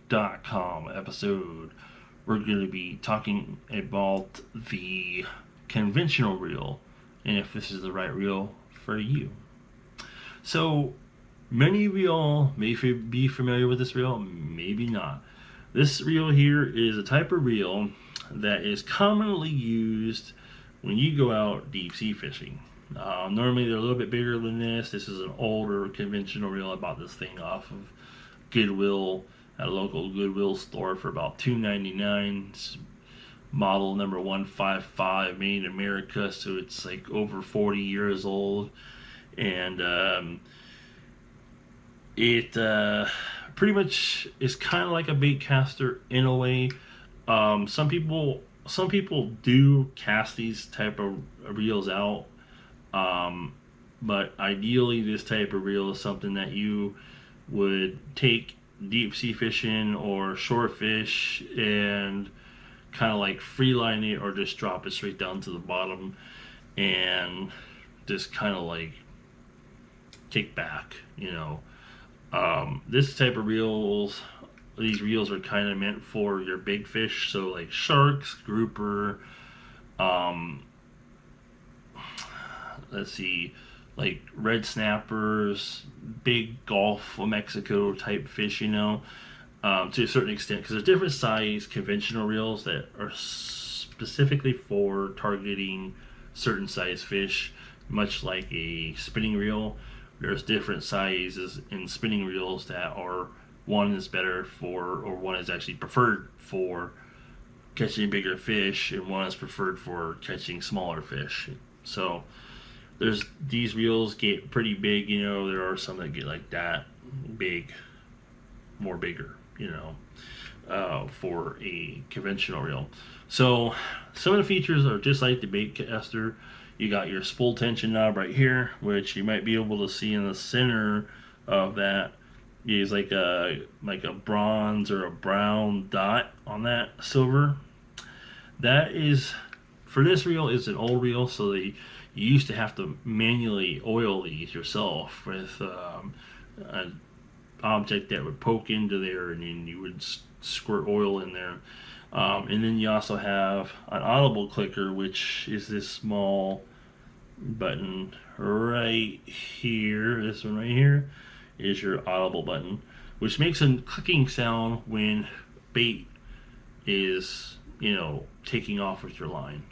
fishingfloridawater.com episode. We're going to be talking about the conventional reel and if this is the right reel for you. So, many of y'all may be familiar with this reel, maybe not. This reel here is a type of reel that is commonly used when you go out deep sea fishing. Normally they're a little bit bigger than this. This is an older conventional reel. I bought this thing off of Goodwill at a local Goodwill store for about $2.99. It's model number 155, made in America, so it's like over 40 years old. And it pretty much is kind of like a baitcaster in a way. Some people do cast these type of reels out, but ideally this type of reel is something that you would take deep sea fishing or shore fish and kind of like free line it or just drop it straight down to the bottom and just kind of like kick back, you know. This type of reels, these reels are kind of meant for your big fish, so like sharks, grouper, let's see, like red snappers, big Gulf of Mexico type fish, you know, to a certain extent, because there's different size conventional reels that are specifically for targeting certain size fish, much like a spinning reel. There's different sizes in spinning reels that are, one is better for, or one is actually preferred for catching bigger fish, and one is preferred for catching smaller fish. So there's these reels get pretty big, you know. There are some that get like that big, more bigger, you know, for a conventional reel. So some of the features are just like the baitcaster. You got your spool tension knob right here, which you might be able to see in the center of that is like a bronze or a brown dot on that silver. That is, for this reel, it's an old reel, so you used to have to manually oil these yourself with an object that would poke into there, and then you would squirt oil in there. And then you also have an audible clicker, which is this small button right here. This one right here is your audible button, which makes a clicking sound when bait is, you know, taking off with your line,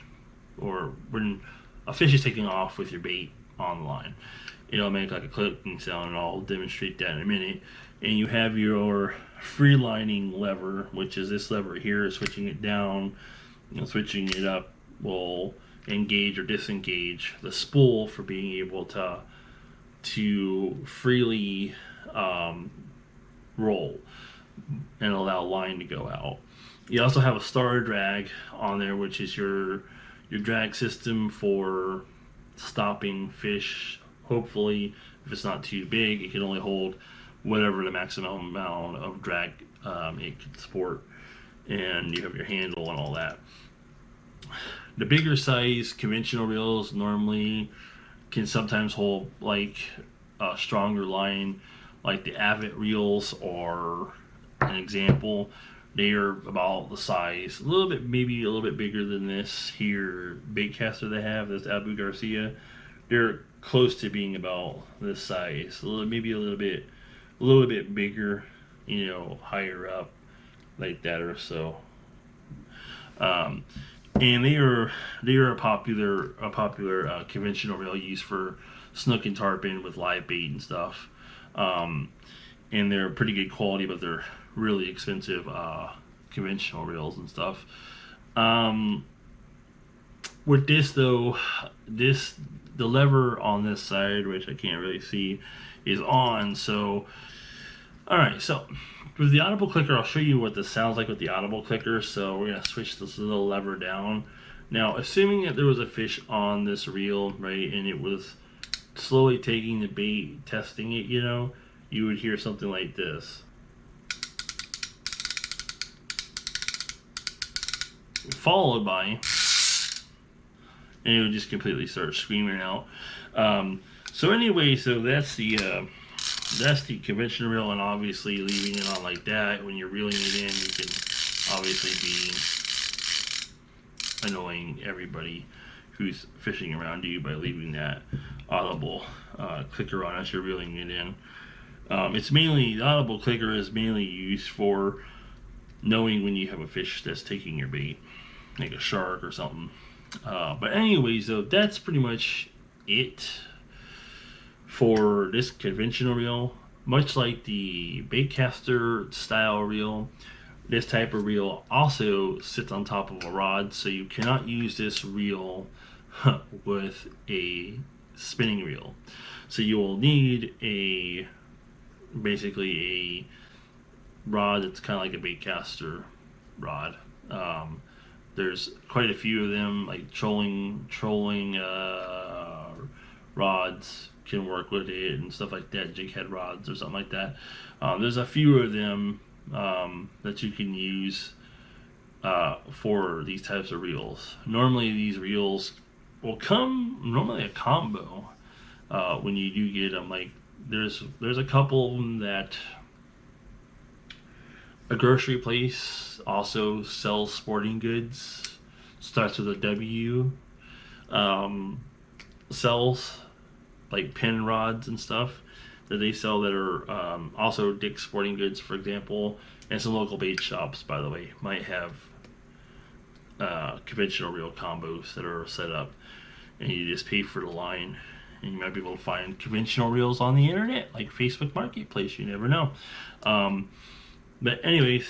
or when a fish is taking off with your bait on the line. It'll make like a clicking sound, and I'll demonstrate that in a minute. And you have your free lining lever, which is this lever here. Switching it down and switching it up will engage or disengage the spool for being able to freely roll and allow line to go out. You also have a star drag on there, which is your drag system for stopping fish. Hopefully, if it's not too big, it can only hold whatever the maximum amount of drag it can support, and you have your handle and all that. The bigger size conventional reels normally can sometimes hold like a stronger line, like the Avid reels are an example. They are about the size, maybe a little bit bigger than this here baitcaster they have, this Abu Garcia. They're close to being about this size, maybe a little bit bigger, you know, higher up like that or so. And they are a popular conventional reel used for snook and tarpon with live bait and stuff. And they're pretty good quality, but they're really expensive conventional reels and stuff. With this though, the lever on this side, which I can't really see, is on. So, all right. So with the audible clicker, I'll show you what this sounds like with the audible clicker. So we're gonna switch this little lever down. Now, assuming that there was a fish on this reel, right, and it was slowly taking the bait, testing it, you know, you would hear something like this. Followed by, and it would just completely start screaming out. So anyway, so that's the that's the conventional reel, and obviously leaving it on like that, when you're reeling it in, you can obviously be annoying everybody who's fishing around you by leaving that audible clicker on as you're reeling it in. It's mainly, the audible clicker is mainly used for knowing when you have a fish that's taking your bait, like a shark or something. But anyways, though, that's pretty much it for this conventional reel. Much like the baitcaster style reel, this type of reel also sits on top of a rod, so you cannot use this reel with a spinning reel. So you will need basically a rod that's kind of like a baitcaster rod. There's quite a few of them, like trolling rods can work with it and stuff like that, jig head rods or something like that. There's a few of them that you can use for these types of reels. Normally these reels will come normally a combo when you do get them. Like there's a couple of them that a grocery place also sells sporting goods, starts with a W, sells like pin rods and stuff that they sell that are also Dick's Sporting Goods, for example, and some local bait shops, by the way, might have conventional reel combos that are set up, and you just pay for the line, and you might be able to find conventional reels on the internet, like Facebook Marketplace. You never know. But anyways,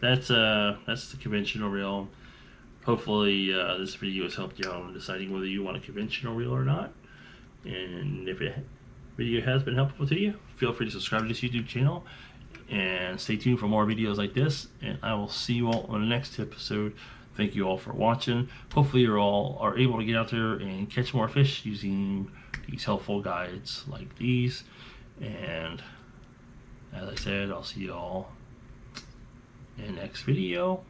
that's the conventional reel. Hopefully this video has helped you out in deciding whether you want a conventional reel or not. And if it video has been helpful to you, feel free to subscribe to this YouTube channel and stay tuned for more videos like this. And I will see you all on the next episode. Thank you all for watching. Hopefully you all are able to get out there and catch more fish using these helpful guides like these. And as I said, I'll see you all in the next video.